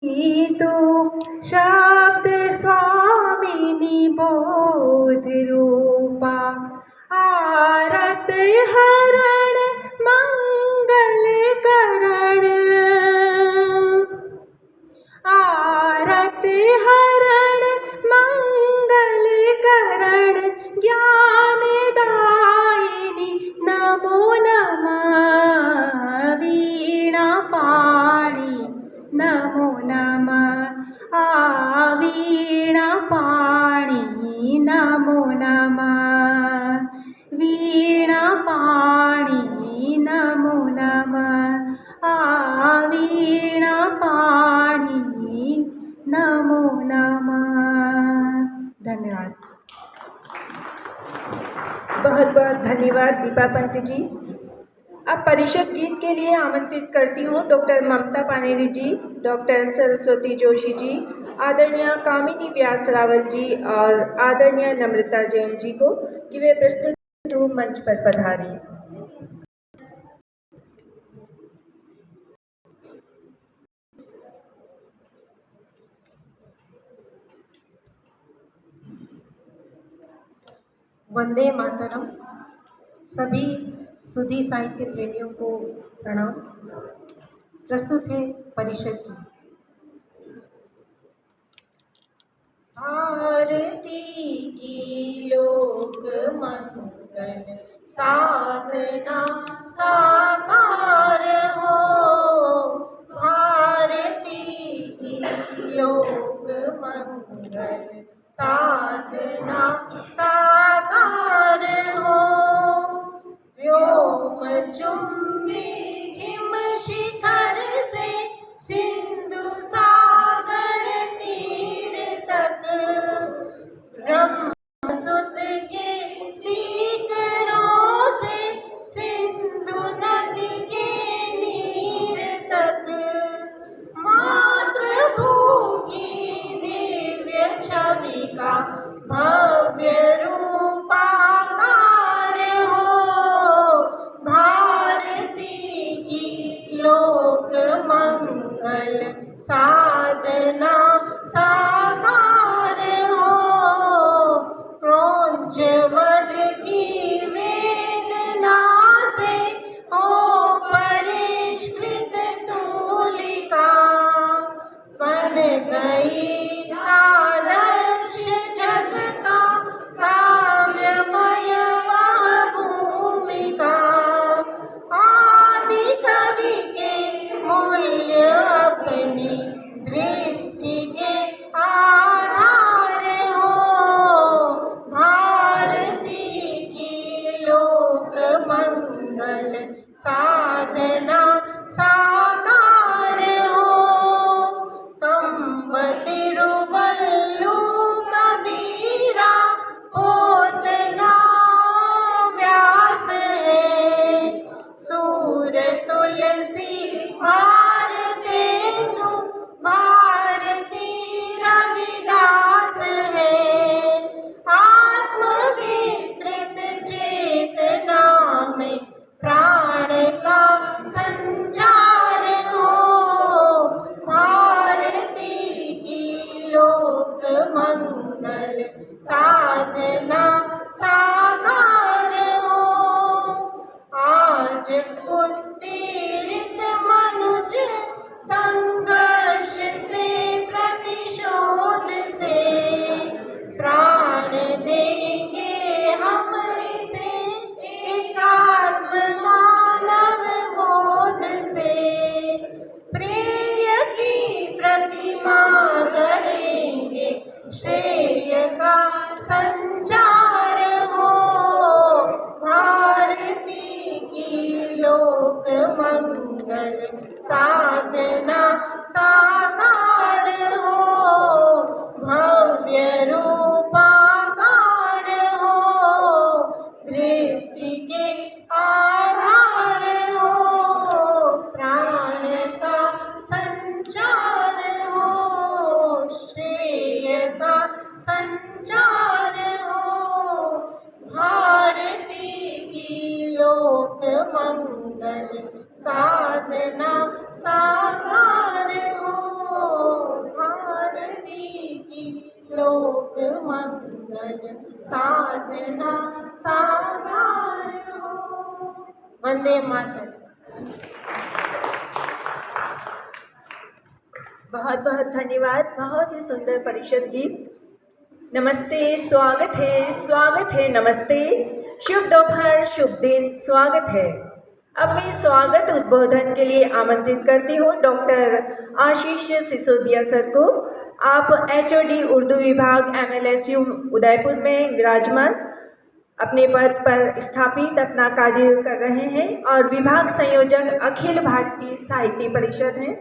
तो शब्द स्वामिनी बोध रूपा आरत हरण मंगल करण आरत हरण मंगल करण ज्ञानदायिनी नमो नमः वीणा पाणी नमो नमः वीणा पाणी नमो नमः वीणा पाणी नमो नमः वीणा पाणी नमो नमः। धन्यवाद। बहुत बहुत धन्यवाद दीपा पंत जी। अब परिषद गीत के लिए आमंत्रित करती हूँ डॉक्टर ममता पानेरी जी, डॉक्टर सरस्वती जोशी जी, आदरणीय कामिनी व्यास रावल जी और आदरणीय नम्रता जैन जी को कि वे प्रस्तुत मंच पर पधारें। वंदे मातरम। सभी सुधी साहित्य प्रेमियों को प्रणाम। प्रस्तुत है परिषद की आरती की लोक मंगल साधना साकार हो। आरती की लोक मंगल साधना साकार हो। व्योम चुंबी हिम शिखर से सिंधु सागर तीर तक ब्रह्म सुत के सीकरों से सिंधु नदी के नीर तक मातृभू की दिव्य छवि का भव्य रूपाकार हो। भारती की लोक मंगल साधना साकार हो। क्रौंच वध की वेदना से हो परिष्कृत तूलिका बन गई आदर्श जग का काव्यमय वह भूमिका। आदि कवि के मूल्य अपनी दृष्टि के आधार हो। भारती की लोक मंगल साधना साकार हो। कंब तिरुवल्लु कबीरा पोतना व्यास है। सूर तुलसी भारतेंदु भारती रविदास है। आत्म विस्तृत चेतना में प्राण का संचार हो। भारती की लोक मंगल साधना साकार हो। आज उत्तीर्थ मनुज संघर्ष से प्रतिशोध से प्राण देंगे हम इसे एकात्म मानव बोध से। प्रेय की प्रतिमा गढ़ेंगे श्रेय का संचार हो। भारती की लोक मंगल साधना साकार हो। भव्य रूपाकार हो। दृष्टि के आधार हो। प्राण का संचार हो। श्रेय का संचार हो। भारती की लोक मंगल साधना साकार हो। मंगल साधना साकार हो। वंदे मातरम। बहुत बहुत धन्यवाद। बहुत ही सुंदर परिषद गीत। नमस्ते, स्वागत है, नमस्ते, शुभ दोपहर, शुभ दिन, स्वागत है। अब मैं स्वागत उद्बोधन के लिए आमंत्रित करती हूँ डॉक्टर आशीष सिसोदिया सर को। आप HOD उर्दू विभाग MLSU उदयपुर में विराजमान अपने पद पर स्थापित अपना कार्य कर रहे हैं और विभाग संयोजक अखिल भारतीय साहित्य परिषद हैं।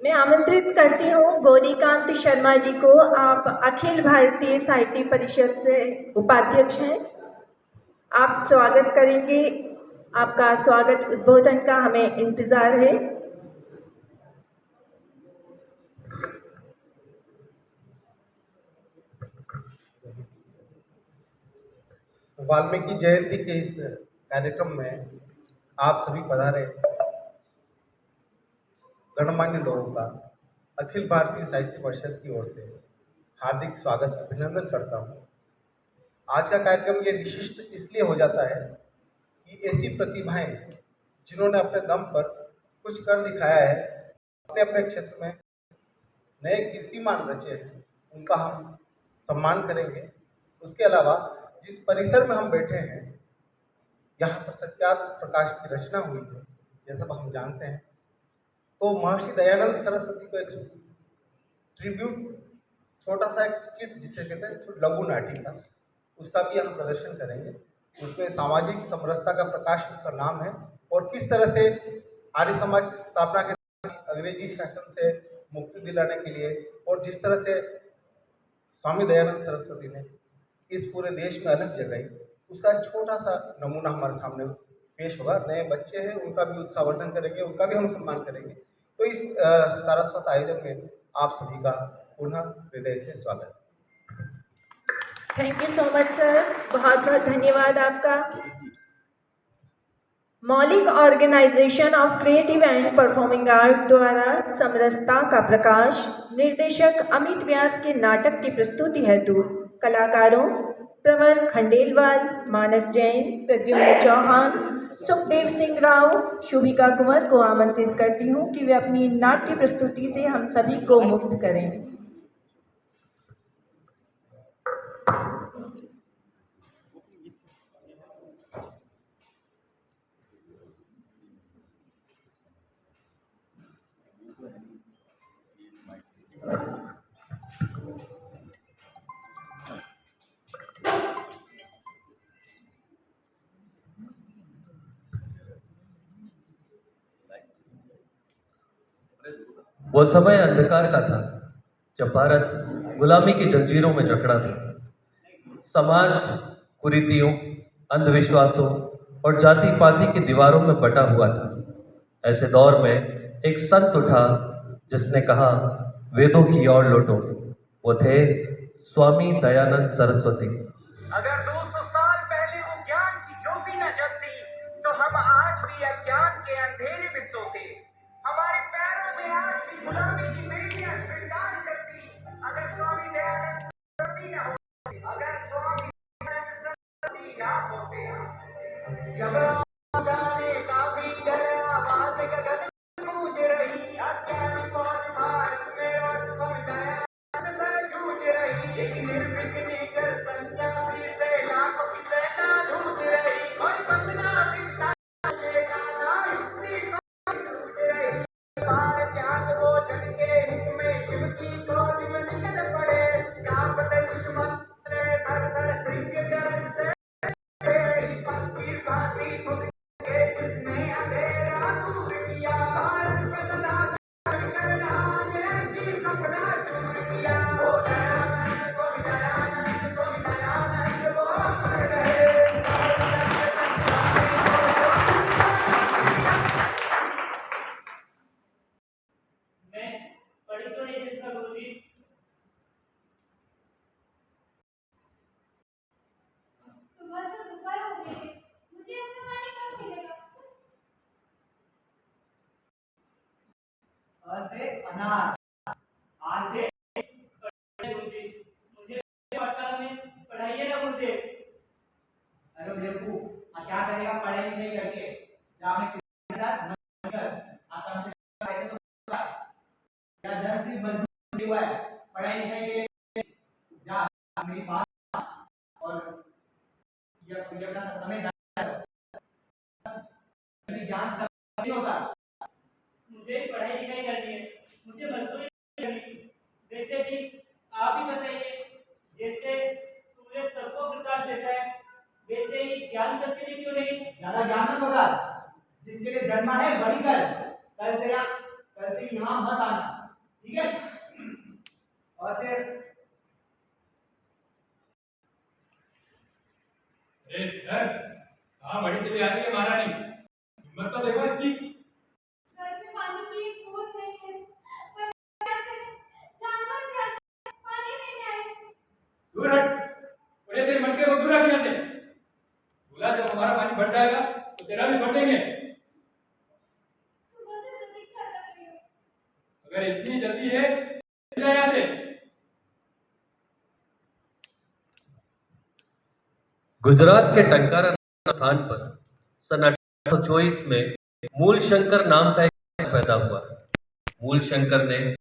मैं आमंत्रित करती हूँ गौरीकांत शर्मा जी को। आप अखिल भारतीय साहित्य परिषद से उपाध्यक्ष हैं। आप स्वागत करेंगे। आपका स्वागत उद्बोधन का हमें इंतज़ार है। वाल्मीकि जयंती के इस कार्यक्रम में आप सभी पधारे गणमान्य लोगों का अखिल भारतीय साहित्य परिषद की ओर से हार्दिक स्वागत अभिनंदन करता हूँ। आज का कार्यक्रम ये विशिष्ट इसलिए हो जाता है कि ऐसी प्रतिभाएं जिन्होंने अपने दम पर कुछ कर दिखाया है, अपने अपने क्षेत्र में नए कीर्तिमान रचे हैं, उनका हम सम्मान करेंगे। उसके अलावा जिस परिसर में हम बैठे हैं, यहाँ पर सत्यार्थ प्रकाश की रचना हुई है, ये सब हम जानते हैं। तो महर्षि दयानंद सरस्वती को एक ट्रिब्यूट, छोटा सा एक स्किट जिसे कहते हैं लघु नाटिका, उसका भी हम प्रदर्शन करेंगे। उसमें सामाजिक समरसता का प्रकाश उसका नाम है और किस तरह से आर्य समाज की स्थापना के अंग्रेजी शासन से मुक्ति दिलाने के लिए और जिस तरह से स्वामी दयानंद सरस्वती ने इस पूरे देश में अलग जगाई, उसका एक छोटा सा नमूना हमारे सामने पेश होगा। नए बच्चे हैं, उनका भी उत्साहवर्धन करेंगे, उनका भी हम सम्मान करेंगे। तो इस सारस्वत आयोजन में आप सभी का पुनः हृदय से स्वागत। Thank you so much sir, बहुत बहुत धन्यवाद आपका। Maulik organisation of creative and performing art द्वारा समरसता का प्रकाश निर्देशक अमित व्यास के नाटक की प्रस्तुति हेतु कलाकारों प्रवर खंडेलवाल, मानस जैन, प्रद्युम्न चौहान, सुखदेव सिंह राव, शुभिका कुंवर को आमंत्रित करती हूँ कि वे अपनी नाट्य प्रस्तुति से हम सभी को मुक्त करें। वो समय अंधकार का था जब भारत गुलामी की जंजीरों में जकड़ा था। समाज कुरीतियों, अंधविश्वासों और जाति पाति की दीवारों में बटा हुआ था। ऐसे दौर में एक संत उठा जिसने कहा, वेदों की ओर लौटो। वो थे स्वामी दयानंद सरस्वती। अगर 200 साल पहले वो ज्ञान की ज्योति न जलती तो हम आज भी अज्ञान के अंधेरे में सोते। हमारे पैरों में आज भी गुलामी की बेड़ियां श्रृंगार करती। अगर स्वामी दयानंद सरस्वती न होते, अगर स्वामी दयानंद सरस्वती न होते। जब गाने का भी डर आवाज गगन गूंज रही, अज्ञानी फौज भारत में आज स्वामी दयानंद सर जूझ रही। एक निर्भीक निडर सन्यासी से लाखों की सेना जूझ रही। कोई बंदना दिखता चलेगा ना, युक्ति कोई सूझ रही। पार त्याग वो जग के हित में शिव की खोज में निकल पड़े। कांपते दुश्मन थर थर सिंह गरज से पत्थर भांति खुद के जिसने अंधेरा दूर किया। भारत का सदा करना की सपना चूर किया। वो दयानंद स्वामी दयानंद स्वामी दयानंद वो अमर रहे। मैं पढ़ी तो नहीं सकता गुरुजी। अनाथ। आज से गुरुजी, मुझे पाठशाला में पढ़ाइए ना गुरुदेव। अरे बेवकूफ, क्या करेगा पढ़ाई नहीं करके? जा अपने पिता के साथ मजदूरी कर, आता हमसे पैसे तो क्या जन्म से मजदूर हुआ है पढ़ाई लिखाई के लिए? जा मेरी बात और ये अपना समय ज्ञान सब नहीं होता। मुझे पढ़ाई लिखाई करनी है, मुझे मजदूरी करनी है। वैसे भी आप ही बताइए, जैसे सूर्य सबको प्रकाश देता है वैसे ही ज्ञान सबके लिए क्यों नहीं? ज्यादा ज्ञान मत होगा, जिसके लिए जन्मा है वही कर। कल से यहाँ मत आना, ठीक है? और फिर हाँ बड़ी चली आ रही है महारानी, हिम्मत तो देखो इसकी। घर में पानी की एक बूंद नहीं है, पर कैसे जानवर प्यासे पानी नहीं आए। दूर हट, बोले तेरे मटके को दूर हट यहाँ से। बोला जब हमारा पानी भर जाएगा तो तेरा भी भर देंगे। सुबह से प्रतीक्षा कर रही हूँ। अगर इतनी जल्दी है जा यहाँ से। गुजरात के टंकारा स्थान पर सन 1824 में मूल शंकर नाम का एक पैदा हुआ। मूल शंकर ने